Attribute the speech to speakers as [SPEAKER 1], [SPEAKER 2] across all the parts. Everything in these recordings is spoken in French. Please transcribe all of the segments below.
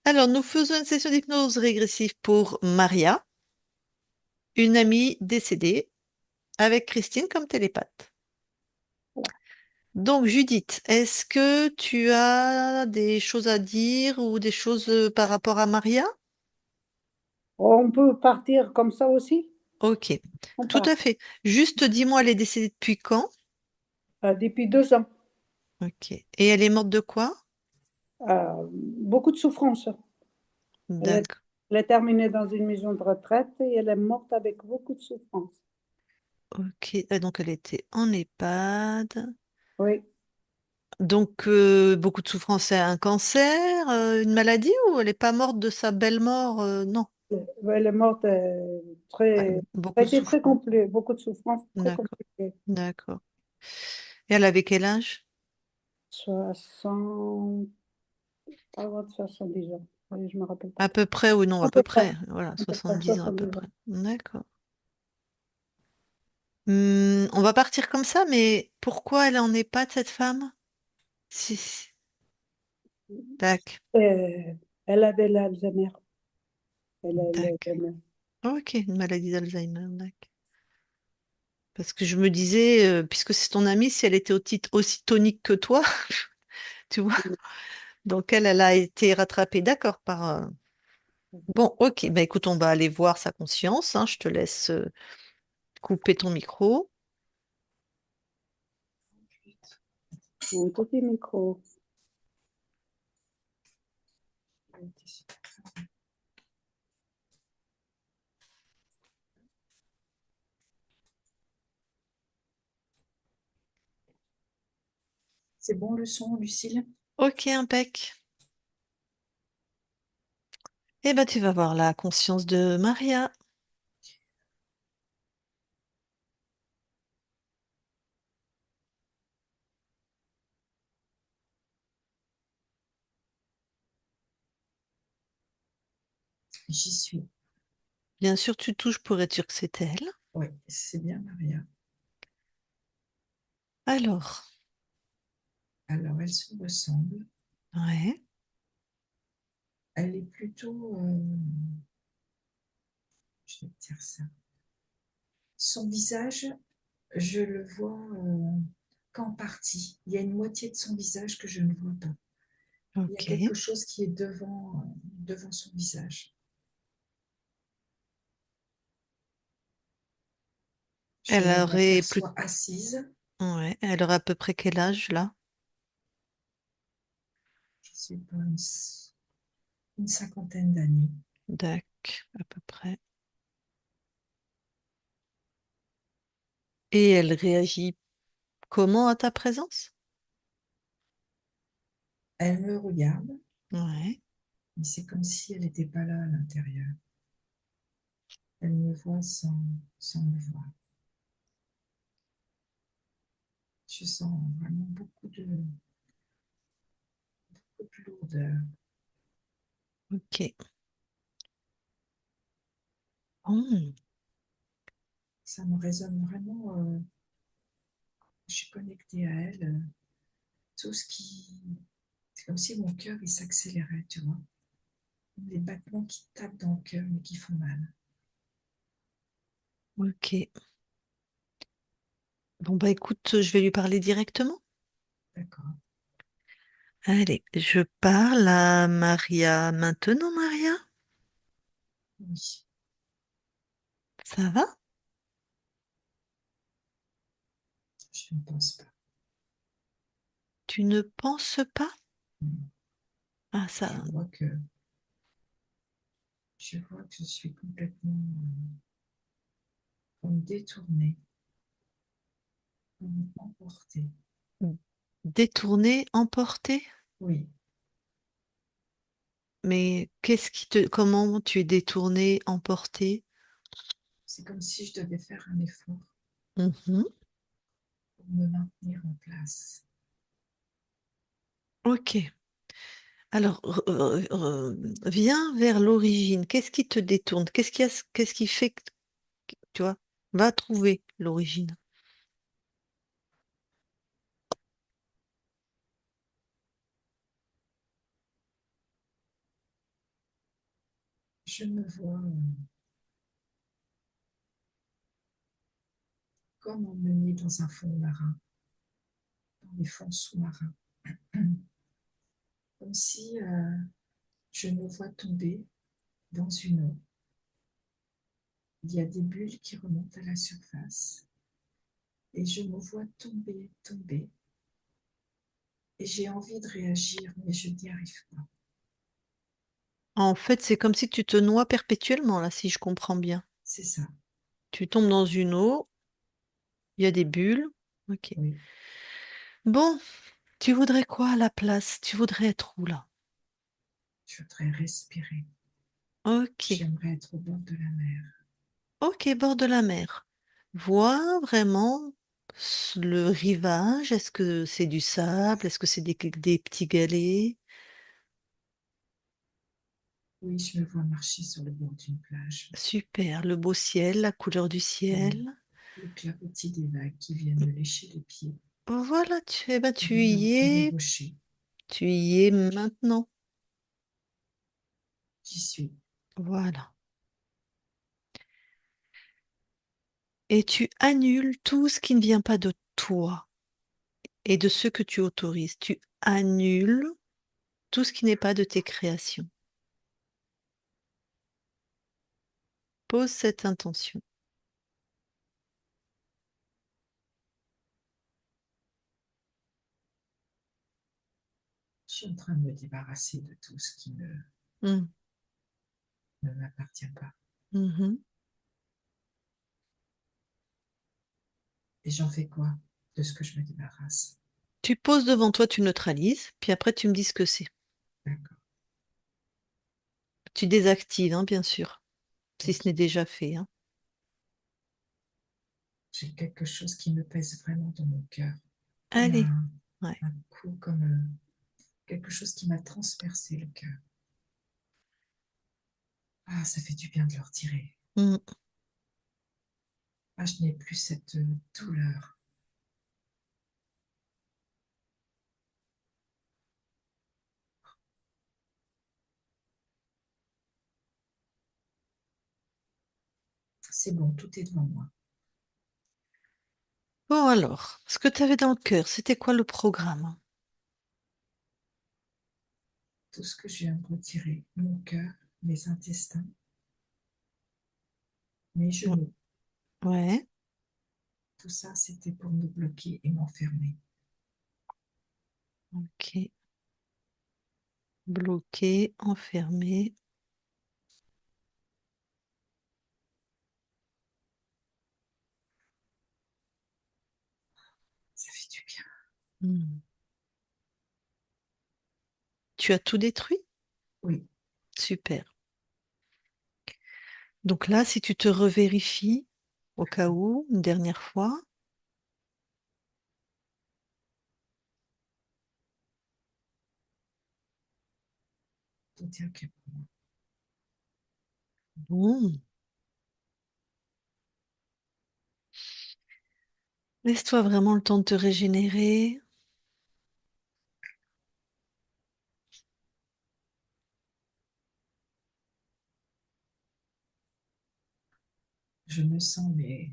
[SPEAKER 1] Alors, nous faisons une session d'hypnose régressive pour Maria, une amie décédée, avec Christine comme télépathe.
[SPEAKER 2] Voilà.
[SPEAKER 1] Donc, Judith, est-ce que tu as des choses à dire ou des choses par rapport à Maria?
[SPEAKER 2] On peut partir comme ça aussi?
[SPEAKER 1] Ok,
[SPEAKER 2] On
[SPEAKER 1] tout
[SPEAKER 2] part.
[SPEAKER 1] à fait. Juste dis-moi, elle est décédée depuis quand?
[SPEAKER 2] Depuis 2 ans.
[SPEAKER 1] Ok. Et elle est morte de quoi?
[SPEAKER 2] Beaucoup de souffrance. Elle est,
[SPEAKER 1] D'accord.
[SPEAKER 2] elle est terminée dans une maison de retraite et elle est morte avec beaucoup de souffrance.
[SPEAKER 1] Ok. Donc, elle était en EHPAD.
[SPEAKER 2] Oui,
[SPEAKER 1] Donc, beaucoup de souffrance, c'est un cancer, une maladie ou elle n'est pas morte de sa belle mort? Non.
[SPEAKER 2] elle est morte
[SPEAKER 1] Ouais,
[SPEAKER 2] très. Ça
[SPEAKER 1] beaucoup
[SPEAKER 2] a
[SPEAKER 1] de
[SPEAKER 2] été très
[SPEAKER 1] souffrance.
[SPEAKER 2] compliqué, beaucoup de souffrance, très
[SPEAKER 1] D'accord,
[SPEAKER 2] compliqué.
[SPEAKER 1] d'accord. Et elle avait quel âge?
[SPEAKER 2] 60, pas loin de 70 ans. Oui, je me rappelle pas
[SPEAKER 1] À
[SPEAKER 2] trop.
[SPEAKER 1] peu près ou non,
[SPEAKER 2] À
[SPEAKER 1] à peu
[SPEAKER 2] peu près,
[SPEAKER 1] près. Voilà,
[SPEAKER 2] à peu près
[SPEAKER 1] 70 ans à peu
[SPEAKER 2] 70
[SPEAKER 1] près.
[SPEAKER 2] ans.
[SPEAKER 1] D'accord. On va partir comme ça, mais pourquoi elle en est pas de cette femme? Si. Tac,
[SPEAKER 2] Euh, Elle avait l'Alzheimer. Elle a
[SPEAKER 1] tac.
[SPEAKER 2] l'Alzheimer.
[SPEAKER 1] Ok, une maladie d'Alzheimer, d'accord. Parce que je me disais, puisque c'est ton amie, si elle était aussi tonique que toi, tu vois. Donc elle a été rattrapée, d'accord, Bon, ok, bah écoute, on va aller voir sa conscience, hein. Je te laisse couper ton micro.
[SPEAKER 2] Un petit micro.
[SPEAKER 3] C'est bon le son, Lucille?
[SPEAKER 1] Ok, impec. Eh ben, tu vas voir la conscience de Maria.
[SPEAKER 3] J'y suis.
[SPEAKER 1] Bien sûr, tu touches pour être sûr que c'est elle.
[SPEAKER 3] Oui, c'est bien Maria.
[SPEAKER 1] Alors,
[SPEAKER 3] Alors, elle se ressemble.
[SPEAKER 1] ouais.
[SPEAKER 3] Elle est plutôt, je vais te dire ça. Son visage, je le vois qu'en partie. Il y a une moitié de son visage que je ne vois pas. Il y a
[SPEAKER 1] Ok.
[SPEAKER 3] quelque chose qui est devant son visage. Je
[SPEAKER 1] Elle aurait plus...
[SPEAKER 3] l'aperçois assise.
[SPEAKER 1] Ouais. Elle aurait à peu près quel âge là?
[SPEAKER 3] Je sais pas, une cinquantaine d'années.
[SPEAKER 1] D'accord, à peu près. Et elle réagit comment à ta présence?
[SPEAKER 3] Elle me regarde,
[SPEAKER 1] Ouais.
[SPEAKER 3] mais c'est comme si elle n'était pas là à l'intérieur. Elle me voit sans me voir. Je sens vraiment beaucoup de lourdeur.
[SPEAKER 1] Ok. Hmm.
[SPEAKER 3] Ça me résonne vraiment. Je suis connectée à elle. Tout ce qui. C'est comme si mon cœur il s'accélérait, tu vois. Les battements qui tapent dans le cœur mais qui font mal.
[SPEAKER 1] Ok. Bon, bah écoute, je vais lui parler directement.
[SPEAKER 3] D'accord.
[SPEAKER 1] Allez, je parle à Maria maintenant, Maria.
[SPEAKER 3] Oui.
[SPEAKER 1] Ça va?
[SPEAKER 3] Je ne pense pas.
[SPEAKER 1] Tu ne penses pas? Ah,
[SPEAKER 3] Je
[SPEAKER 1] ça.
[SPEAKER 3] vois que je vois que je suis complètement comme détournée, comme emportée.
[SPEAKER 1] Détourné, emporté?
[SPEAKER 3] Oui,
[SPEAKER 1] Mais comment tu es détourné, emporté?
[SPEAKER 3] c'est comme si je devais faire un effort
[SPEAKER 1] Mhm.
[SPEAKER 3] pour me maintenir en place.
[SPEAKER 1] Ok. Alors, viens vers l'origine. Qu'est-ce qui te détourne? Qu'est-ce qui fait que, tu vois, va trouver l'origine.
[SPEAKER 3] Je me vois comme emmenée dans un fond marin, dans les fonds sous-marins. Comme si je me vois tomber dans une eau. Il y a des bulles qui remontent à la surface. Et je me vois tomber, tomber. Et j'ai envie de réagir, mais je n'y arrive pas.
[SPEAKER 1] En fait, c'est comme si tu te noies perpétuellement, là, si je comprends bien.
[SPEAKER 3] C'est ça,
[SPEAKER 1] Tu tombes dans une eau, il y a des bulles. Ok.
[SPEAKER 3] oui.
[SPEAKER 1] Bon, tu voudrais quoi à la place? Tu voudrais être où là?
[SPEAKER 3] Je voudrais respirer.
[SPEAKER 1] Ok.
[SPEAKER 3] J'aimerais être au bord de la mer.
[SPEAKER 1] Ok, bord de la mer. Vois vraiment le rivage. Est-ce que c'est du sable? Est-ce que c'est des petits galets?
[SPEAKER 3] Oui, je me vois marcher sur le bord d'une plage.
[SPEAKER 1] Super. Le beau ciel, la couleur du
[SPEAKER 3] Oui.
[SPEAKER 1] ciel.
[SPEAKER 3] Le clapotis des vagues qui viennent me lécher les pieds.
[SPEAKER 1] Voilà, eh ben,
[SPEAKER 3] Les rochers.
[SPEAKER 1] tu y es maintenant.
[SPEAKER 3] J'y suis.
[SPEAKER 1] Voilà. Et tu annules tout ce qui ne vient pas de toi et de ce que tu autorises. Tu annules tout ce qui n'est pas de tes créations. Pose cette intention.
[SPEAKER 3] Je suis en train de me débarrasser de tout ce qui
[SPEAKER 1] Mm.
[SPEAKER 3] ne m'appartient pas.
[SPEAKER 1] Mhm.
[SPEAKER 3] Et j'en fais quoi de ce que je me débarrasse?
[SPEAKER 1] Tu poses devant toi, tu neutralises, puis après tu me dis ce que c'est.
[SPEAKER 3] D'accord,
[SPEAKER 1] Tu désactives, hein, bien sûr, si ce
[SPEAKER 3] ok.
[SPEAKER 1] n'est déjà fait, hein.
[SPEAKER 3] J'ai quelque chose qui me pèse vraiment dans mon cœur. Comme
[SPEAKER 1] Allez, ouais.
[SPEAKER 3] un coup, comme quelque chose qui m'a transpercé le cœur. Ah, ça fait du bien de le retirer.
[SPEAKER 1] Mm.
[SPEAKER 3] Ah, je n'ai plus cette douleur. C'est bon, tout est devant moi.
[SPEAKER 1] Bon alors, ce que tu avais dans le cœur, c'était quoi le programme?
[SPEAKER 3] Tout ce que je viens de retirer, mon cœur, mes intestins, mes
[SPEAKER 1] Mm.
[SPEAKER 3] genoux,
[SPEAKER 1] Ouais,
[SPEAKER 3] tout ça, c'était pour me bloquer et m'enfermer.
[SPEAKER 1] ok. Bloqué, enfermé.
[SPEAKER 3] Ça fait du bien.
[SPEAKER 1] Mm. Tu as tout détruit?
[SPEAKER 3] Oui,
[SPEAKER 1] Super. Donc là, si tu te revérifies, au cas où, une dernière fois,
[SPEAKER 3] tout est OK pour moi.
[SPEAKER 1] bon, laisse-toi vraiment le temps de te régénérer.
[SPEAKER 3] Je me sens mais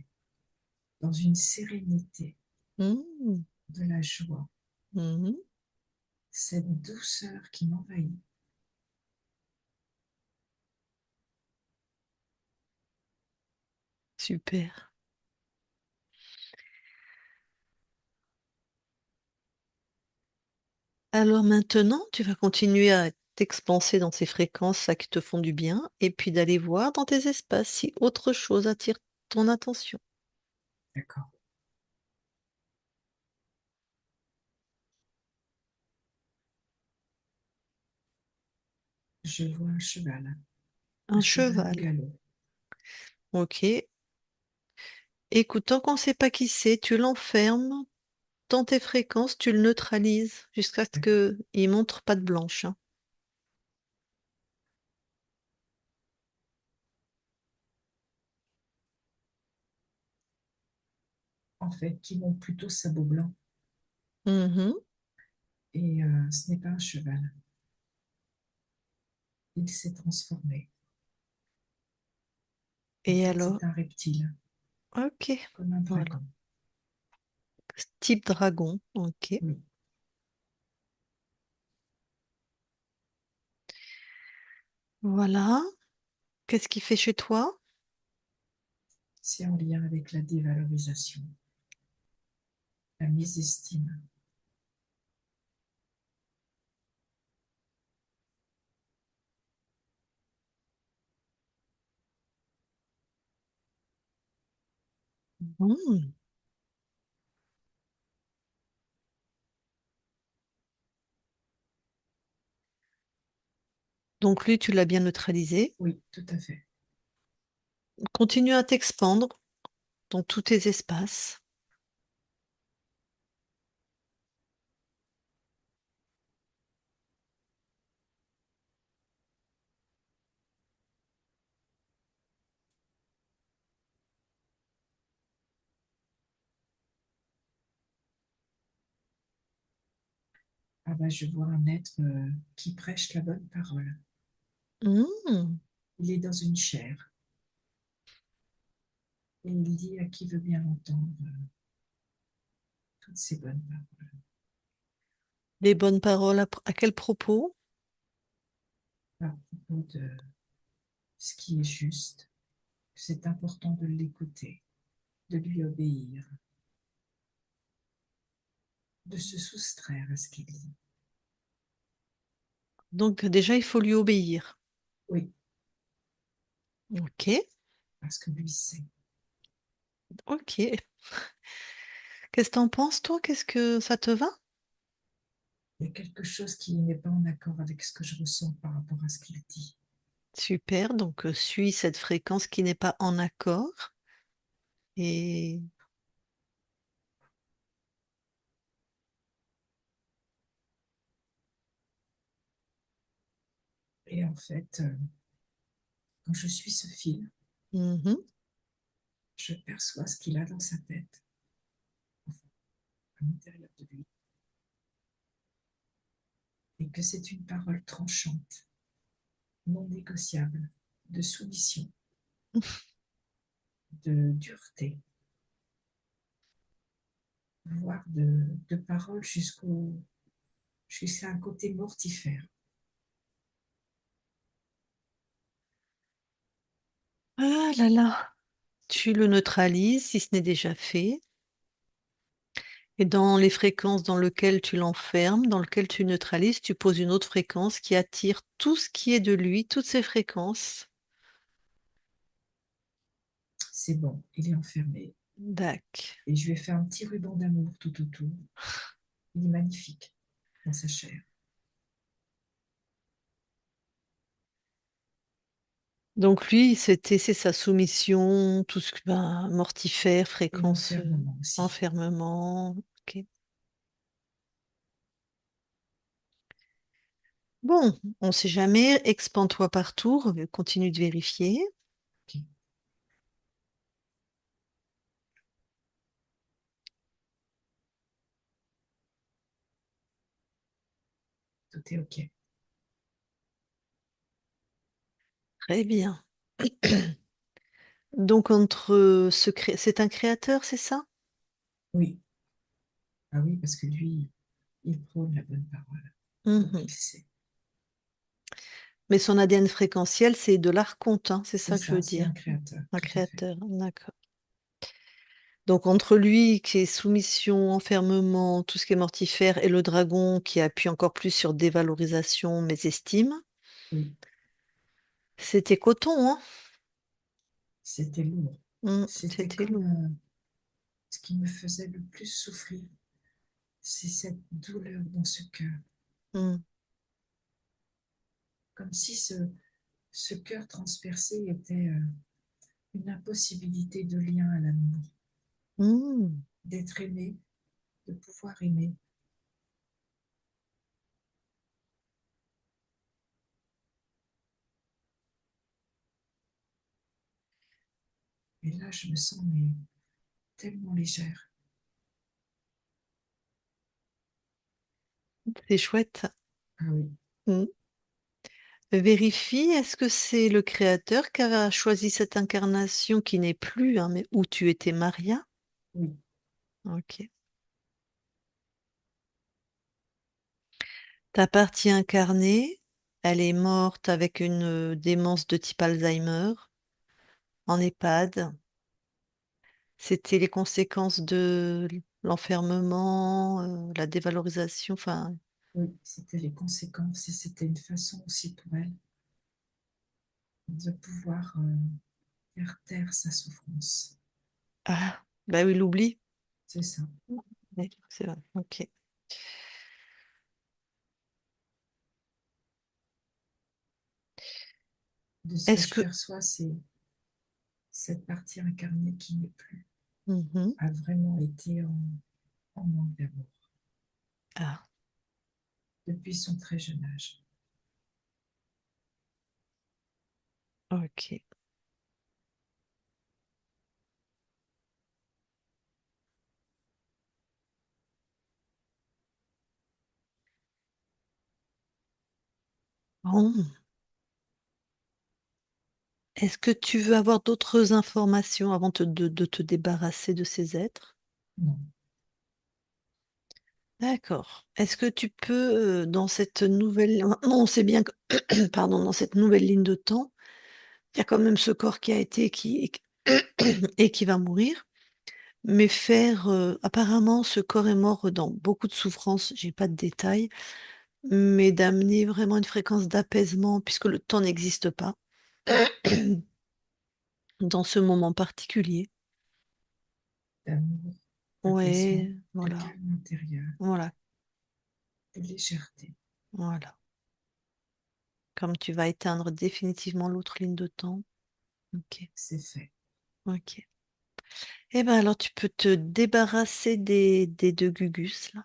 [SPEAKER 3] dans une sérénité,
[SPEAKER 1] Mm.
[SPEAKER 3] de la joie,
[SPEAKER 1] Mhm.
[SPEAKER 3] cette douceur qui m'envahit.
[SPEAKER 1] Super. Alors maintenant, tu vas continuer à t'expanser dans ces fréquences là, qui te font du bien et puis d'aller voir dans tes espaces si autre chose attire ton attention.
[SPEAKER 3] D'accord. Je vois un
[SPEAKER 1] Un
[SPEAKER 3] cheval au
[SPEAKER 1] cheval.
[SPEAKER 3] galop.
[SPEAKER 1] Ok. Écoute, tant qu'on ne sait pas qui c'est, tu l'enfermes dans tes fréquences, tu le neutralises jusqu'à ce
[SPEAKER 3] D'accord.
[SPEAKER 1] qu'il ne montre pas de blanche, hein.
[SPEAKER 3] En fait, qui monte plutôt sabot blanc.
[SPEAKER 1] Mhm.
[SPEAKER 3] Et ce n'est pas un cheval. Il s'est transformé. En
[SPEAKER 1] Et
[SPEAKER 3] fait,
[SPEAKER 1] alors?
[SPEAKER 3] c'est un reptile,
[SPEAKER 1] Ok.
[SPEAKER 3] comme un
[SPEAKER 1] Voilà.
[SPEAKER 3] dragon.
[SPEAKER 1] Type dragon. Ok.
[SPEAKER 3] Oui,
[SPEAKER 1] Voilà. Qu'est-ce qu'il fait chez toi?
[SPEAKER 3] c'est en lien avec la dévalorisation, la mésestime.
[SPEAKER 1] Hmm. Donc lui, tu l'as bien neutralisé.
[SPEAKER 3] Oui, tout à fait.
[SPEAKER 1] Continue à t'expandre dans tous tes espaces.
[SPEAKER 3] Ah bah, je vois un être qui prêche la bonne parole.
[SPEAKER 1] Hmm.
[SPEAKER 3] Il est dans une chaire et il dit à qui veut bien l'entendre toutes ces bonnes paroles.
[SPEAKER 1] Les bonnes paroles à quel propos?
[SPEAKER 3] À propos de ce qui est juste, c'est important de l'écouter, de lui obéir, de se soustraire à ce qu'il dit.
[SPEAKER 1] Donc déjà, il faut lui obéir.
[SPEAKER 3] Oui,
[SPEAKER 1] Ok.
[SPEAKER 3] parce que lui sait.
[SPEAKER 1] Ok. Qu'est-ce que t'en penses, toi? Qu'est-ce que ça te va?
[SPEAKER 3] Il y a quelque chose qui n'est pas en accord avec ce que je ressens par rapport à ce qu'il dit.
[SPEAKER 1] Super. Donc suis cette fréquence qui n'est pas en accord. Et
[SPEAKER 3] Et en fait, quand je suis ce fil,
[SPEAKER 1] Mhm.
[SPEAKER 3] je perçois ce qu'il a dans sa tête, enfin, à l'intérieur de lui, et que c'est une parole tranchante, non négociable, de soumission, de dureté, voire de paroles jusqu'à un côté mortifère.
[SPEAKER 1] Ah là là. Tu le neutralises si ce n'est déjà fait. Et dans les fréquences dans lesquelles tu l'enfermes, dans lesquelles tu neutralises, tu poses une autre fréquence qui attire tout ce qui est de lui, toutes ces fréquences.
[SPEAKER 3] C'est bon, il est enfermé.
[SPEAKER 1] Dac.
[SPEAKER 3] Et je lui ai fait un petit ruban d'amour tout autour. Il est magnifique dans sa chair.
[SPEAKER 1] Donc lui, c'est sa soumission, tout ce que ben, mortifère,
[SPEAKER 3] Et
[SPEAKER 1] fréquence,
[SPEAKER 3] l'enfermement aussi.
[SPEAKER 1] enfermement. Ok. Bon, on ne sait jamais. Expand-toi partout. Continue de vérifier.
[SPEAKER 3] Ok, tout est OK.
[SPEAKER 1] Très bien. Donc entre c'est un créateur, c'est ça?
[SPEAKER 3] Oui, ah oui, parce que lui, il prône la bonne parole. Donc
[SPEAKER 1] Mhm.
[SPEAKER 3] il sait.
[SPEAKER 1] Mais son ADN fréquentiel, c'est de l'archonte, hein, c'est
[SPEAKER 3] C'est
[SPEAKER 1] ça que je
[SPEAKER 3] ça,
[SPEAKER 1] veux
[SPEAKER 3] c'est un
[SPEAKER 1] dire.
[SPEAKER 3] créateur,
[SPEAKER 1] Un
[SPEAKER 3] tout à fait.
[SPEAKER 1] créateur, d'accord. Donc entre lui qui est soumission, enfermement, tout ce qui est mortifère, et le dragon qui appuie encore plus sur dévalorisation, mésestime,
[SPEAKER 3] Oui,
[SPEAKER 1] c'était coton, hein?
[SPEAKER 3] c'était lourd. C'était
[SPEAKER 1] C'était
[SPEAKER 3] comme
[SPEAKER 1] lourd.
[SPEAKER 3] ce qui me faisait le plus souffrir, c'est cette douleur dans ce cœur.
[SPEAKER 1] Mm.
[SPEAKER 3] Comme si ce cœur transpercé était une impossibilité de lien à l'amour,
[SPEAKER 1] Mm.
[SPEAKER 3] d'être aimé, de pouvoir aimer. Et là, je me sens mais, tellement légère.
[SPEAKER 1] C'est chouette.
[SPEAKER 3] Ah oui,
[SPEAKER 1] Mm. Vérifie, est-ce que c'est le créateur qui a choisi cette incarnation qui n'est plus, hein, mais où tu étais Maria?
[SPEAKER 3] Oui,
[SPEAKER 1] Ok. Ta partie incarnée, elle est morte avec une démence de type Alzheimer en EHPAD. C'était les conséquences de l'enfermement, la dévalorisation, enfin,
[SPEAKER 3] oui, c'était les conséquences et c'était une façon aussi pour elle de pouvoir faire taire sa souffrance.
[SPEAKER 1] ah, bah oui, l'oubli.
[SPEAKER 3] C'est ça,
[SPEAKER 1] Oui, c'est vrai. Ok.
[SPEAKER 3] de ce que
[SPEAKER 1] Est-ce
[SPEAKER 3] je
[SPEAKER 1] que...
[SPEAKER 3] perçois, c'est cette partie incarnée qui n'est plus,
[SPEAKER 1] Mhm.
[SPEAKER 3] a vraiment été en manque d'amour
[SPEAKER 1] Ah,
[SPEAKER 3] depuis son très jeune âge.
[SPEAKER 1] ok. Bon. Est-ce que tu veux avoir d'autres informations avant de te débarrasser de ces êtres?
[SPEAKER 3] Non,
[SPEAKER 1] D'accord. Est-ce que tu peux, dans cette nouvelle... Non, on sait bien que, pardon, dans cette nouvelle ligne de temps, il y a quand même ce corps qui a été et qui va mourir, mais faire... apparemment, ce corps est mort dans beaucoup de souffrance, j'ai pas de détails, mais d'amener vraiment une fréquence d'apaisement, puisque le temps n'existe pas, dans ce moment particulier.
[SPEAKER 3] d'amour, d'apaisement,
[SPEAKER 1] Ouais,
[SPEAKER 3] de
[SPEAKER 1] voilà,
[SPEAKER 3] calme intérieur,
[SPEAKER 1] voilà,
[SPEAKER 3] de légèreté.
[SPEAKER 1] voilà. Comme tu vas éteindre définitivement l'autre ligne de temps. Ok,
[SPEAKER 3] C'est fait.
[SPEAKER 1] ok. Eh ben alors tu peux te débarrasser des deux Gugus là.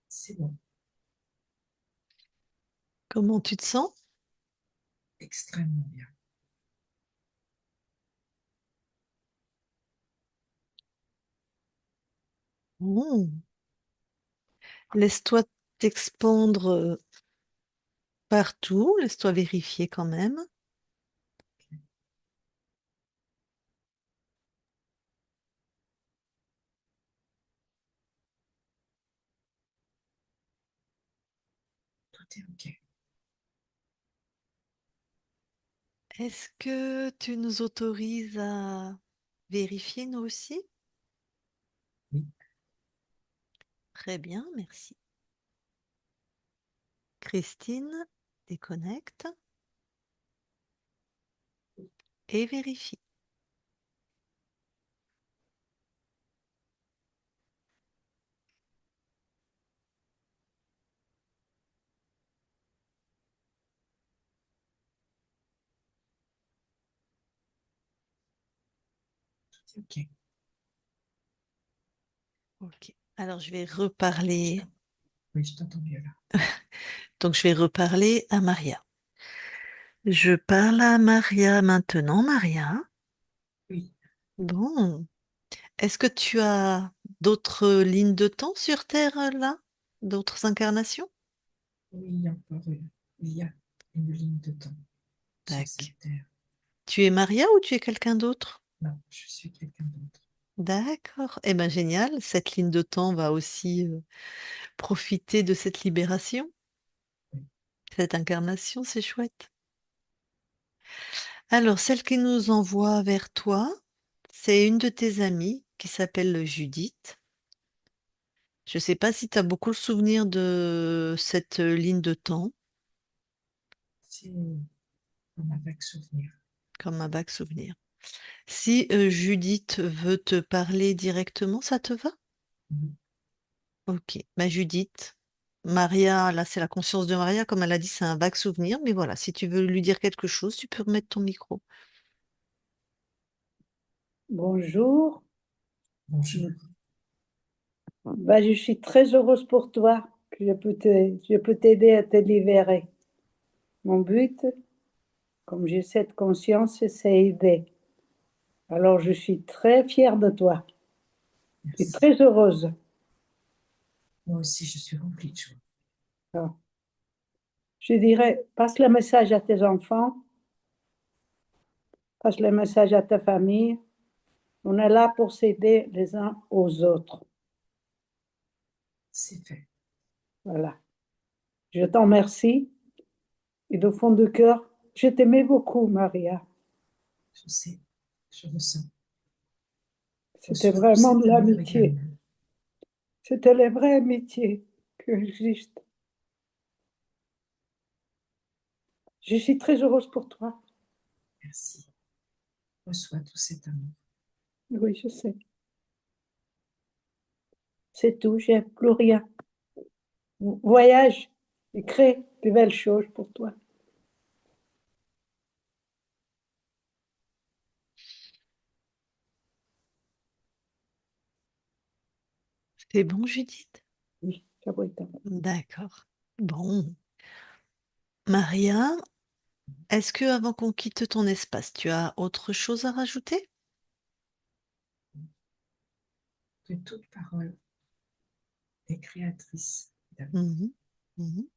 [SPEAKER 3] C'est bon,
[SPEAKER 1] Comment tu te sens?
[SPEAKER 3] extrêmement bien.
[SPEAKER 1] Mmh. Laisse-toi t'expandre partout, laisse-toi vérifier quand même.
[SPEAKER 3] Tout est OK.
[SPEAKER 1] Est-ce que tu nous autorises à vérifier nous aussi?
[SPEAKER 3] Oui,
[SPEAKER 1] Très bien, merci. Christine, déconnecte et vérifie.
[SPEAKER 3] tout est OK.
[SPEAKER 1] Ok. Alors je vais
[SPEAKER 3] Je
[SPEAKER 1] reparler.
[SPEAKER 3] t'en- Oui, je t'entends mieux là.
[SPEAKER 1] Donc je vais reparler à Maria. Je parle à Maria maintenant, Maria.
[SPEAKER 3] Oui,
[SPEAKER 1] Bon, est-ce que tu as d'autres lignes de temps sur Terre là? D'autres incarnations?
[SPEAKER 3] oui, il y a une ligne de temps sur
[SPEAKER 1] Tac.
[SPEAKER 3] cette terre.
[SPEAKER 1] Tu es Maria ou tu es quelqu'un d'autre?
[SPEAKER 3] Non, je suis quelqu'un d'autre.
[SPEAKER 1] D'accord. Eh bien, génial. Cette ligne de temps va aussi profiter de cette libération,
[SPEAKER 3] Oui,
[SPEAKER 1] cette incarnation, c'est chouette. Alors, celle qui nous envoie vers toi, c'est une de tes amies qui s'appelle Judith. Je ne sais pas si tu as beaucoup le souvenir de cette ligne de temps,
[SPEAKER 3] c'est comme un vague souvenir.
[SPEAKER 1] comme un vague souvenir. Si Judith veut te parler directement, ça te va?
[SPEAKER 3] Oui,
[SPEAKER 1] Ok. Bah, Judith, Maria, là c'est la conscience de Maria, comme elle a dit, c'est un vague souvenir, mais voilà, si tu veux lui dire quelque chose, tu peux remettre ton micro.
[SPEAKER 2] Bonjour.
[SPEAKER 3] bonjour.
[SPEAKER 2] Bah, je suis très heureuse pour toi que je peux t'aider à te libérer. Mon but, comme j'ai cette conscience, c'est aider. Alors, je suis très fière de toi. Je suis
[SPEAKER 3] Merci.
[SPEAKER 2] très heureuse.
[SPEAKER 3] Moi aussi, je suis remplie de joie.
[SPEAKER 2] Alors, je dirais, passe le message à tes enfants, passe le message à ta famille. On est là pour s'aider les uns aux autres.
[SPEAKER 3] C'est fait.
[SPEAKER 2] Voilà. Je t'en remercie. Et du fond du cœur, je t'aimais beaucoup, Maria.
[SPEAKER 3] Je sais. Je ressens.
[SPEAKER 2] C'était
[SPEAKER 3] Reçois tout
[SPEAKER 2] vraiment
[SPEAKER 3] cet
[SPEAKER 2] de
[SPEAKER 3] amour
[SPEAKER 2] l'amitié.
[SPEAKER 3] également.
[SPEAKER 2] C'était la vraie amitié que existe. Je suis très heureuse pour toi.
[SPEAKER 3] Merci. Reçois tout cet amour.
[SPEAKER 2] Oui, je sais. C'est tout, j'ai plus rien. Voyage et crée de belles choses pour toi.
[SPEAKER 1] C'est bon, Judith?
[SPEAKER 2] Oui, ça va être.
[SPEAKER 1] D'accord. Bon. Maria, est-ce que avant qu'on quitte ton espace, tu as autre chose à rajouter?
[SPEAKER 3] Que toute parole est créatrice d'amour.
[SPEAKER 1] Mhm. Mhm.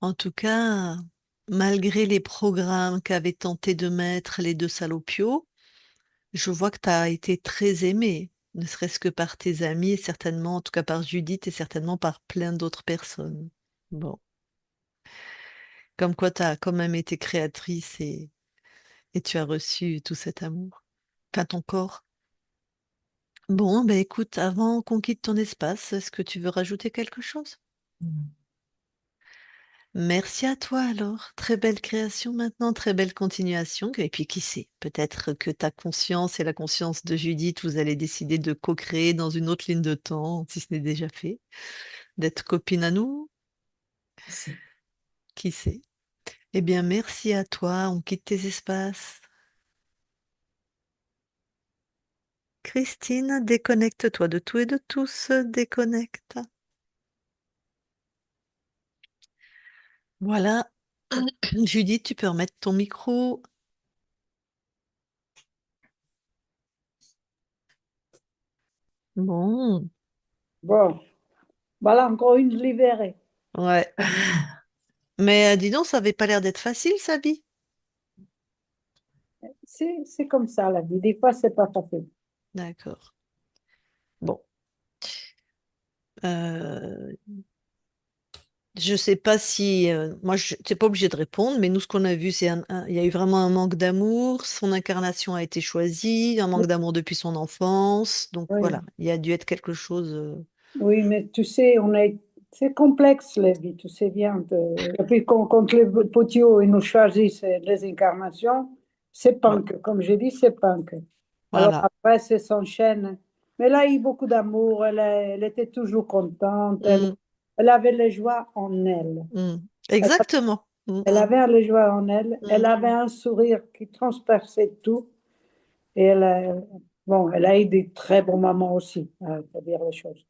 [SPEAKER 1] En tout cas, malgré les programmes qu'avaient tenté de mettre les deux salopios, je vois que tu as été très aimée, ne serait-ce que par tes amis et certainement, en tout cas par Judith et certainement par plein d'autres personnes. Bon, comme quoi tu as quand même été créatrice et tu as reçu tout cet amour. Enfin, ton corps. Bon, ben écoute, avant qu'on quitte ton espace, est-ce que tu veux rajouter quelque chose?
[SPEAKER 3] Mm.
[SPEAKER 1] Merci à toi alors. Très belle création maintenant, très belle continuation. Et puis qui sait, peut-être que ta conscience et la conscience de Judith, vous allez décider de co-créer dans une autre ligne de temps, si ce n'est déjà fait, d'être copine à nous,
[SPEAKER 3] Qui sait?
[SPEAKER 1] qui sait. Eh bien, merci à toi, on quitte tes espaces. Christine, déconnecte-toi de tout et de tous, déconnecte. Voilà. Judith, tu peux remettre ton micro. Bon,
[SPEAKER 2] Bon, voilà encore une libérée.
[SPEAKER 1] ouais. Mais dis donc, ça avait pas l'air d'être facile, sa vie.
[SPEAKER 2] C'est comme ça la vie. Des fois, c'est pas facile.
[SPEAKER 1] D'accord. Bon. Euh, je sais pas si moi je t'es pas obligé de répondre, mais nous ce qu'on a vu c'est il y a eu vraiment un manque d'amour, son incarnation a été choisie, un manque d'amour depuis son enfance, donc
[SPEAKER 2] Oui,
[SPEAKER 1] voilà, il y a dû être quelque chose.
[SPEAKER 2] oui, mais tu sais, c'est complexe la vie, tu sais bien. Et puis quand les potios ils nous choisissent les incarnations, c'est
[SPEAKER 1] Ouais,
[SPEAKER 2] punk. Comme j'ai dit, c'est punk. Alors
[SPEAKER 1] voilà.
[SPEAKER 2] après, ça s'enchaîne. Mais là, il y a eu beaucoup d'amour. Elle était toujours contente. Elle,
[SPEAKER 1] Mm,
[SPEAKER 2] elle avait les joies en elle.
[SPEAKER 1] mm.
[SPEAKER 2] Elle,
[SPEAKER 1] Exactement. Mm,
[SPEAKER 2] elle avait les joies en elle. Elle
[SPEAKER 1] mm.
[SPEAKER 2] avait un sourire qui transperçait tout. Et bon, elle a eu des très bons moments aussi, il faut dire les choses.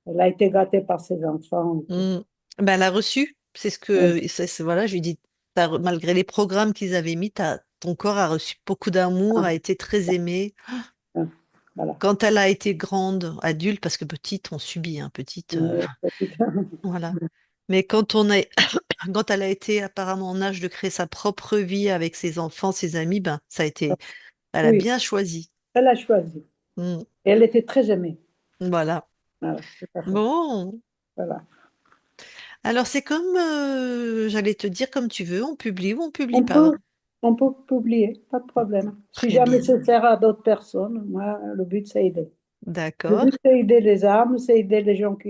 [SPEAKER 2] Elle a été gâtée par ses enfants et tout.
[SPEAKER 1] Mm. Ben, elle a reçu, c'est ce
[SPEAKER 2] Oui,
[SPEAKER 1] que voilà, je lui dis, malgré les programmes qu'ils avaient mis, ton corps a reçu beaucoup d'amour,
[SPEAKER 2] ah,
[SPEAKER 1] a été très aimé.
[SPEAKER 2] ah, voilà.
[SPEAKER 1] Quand elle a été grande, adulte, parce que petite, on subit, hein, petite, voilà. Mais quand on est, quand elle a été apparemment en âge de créer sa propre vie avec ses enfants, ses amis, ben ça a été, elle a
[SPEAKER 2] Oui,
[SPEAKER 1] bien choisi.
[SPEAKER 2] elle a choisi.
[SPEAKER 1] Mm.
[SPEAKER 2] Et elle était très aimée.
[SPEAKER 1] Voilà.
[SPEAKER 2] Voilà, tout à fait.
[SPEAKER 1] Bon.
[SPEAKER 2] Voilà.
[SPEAKER 1] Alors c'est comme, j'allais te dire comme tu veux, on publie ou on publie
[SPEAKER 2] On
[SPEAKER 1] pas.
[SPEAKER 2] peut, on peut publier, pas de problème. Si
[SPEAKER 1] Très
[SPEAKER 2] jamais
[SPEAKER 1] bien.
[SPEAKER 2] ça sert à d'autres personnes, moi, le but, c'est aider. Le
[SPEAKER 1] D'accord.
[SPEAKER 2] but, c'est aider les âmes, c'est aider les gens que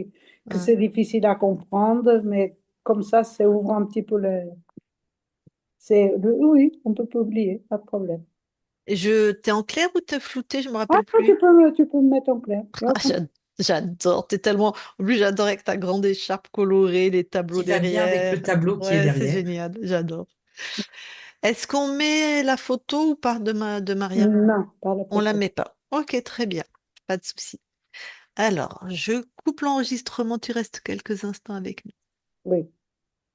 [SPEAKER 1] Hein.
[SPEAKER 2] c'est difficile à comprendre, mais comme ça ouvre un petit peu le. Oui, on peut publier, pas de problème.
[SPEAKER 1] T'es en clair ou t'es flouté, je me
[SPEAKER 2] Ah,
[SPEAKER 1] rappelle
[SPEAKER 2] non,
[SPEAKER 1] plus.
[SPEAKER 2] tu peux me mettre en clair. Il y a
[SPEAKER 1] Ah,
[SPEAKER 2] aucun-
[SPEAKER 1] j'adore, t'es tellement. En plus, j'adore avec ta grande écharpe colorée, les tableaux
[SPEAKER 3] Qui va bien avec
[SPEAKER 1] derrière.
[SPEAKER 3] le tableau qui est
[SPEAKER 1] Ouais, c'est
[SPEAKER 3] derrière.
[SPEAKER 1] génial, j'adore. Est-ce qu'on met la photo ou pas de Maria?
[SPEAKER 2] Non, pas la
[SPEAKER 1] On la
[SPEAKER 2] photo.
[SPEAKER 1] met pas. Ok, très bien, pas de souci. Alors, je coupe l'enregistrement, tu restes quelques instants avec nous.
[SPEAKER 2] Oui.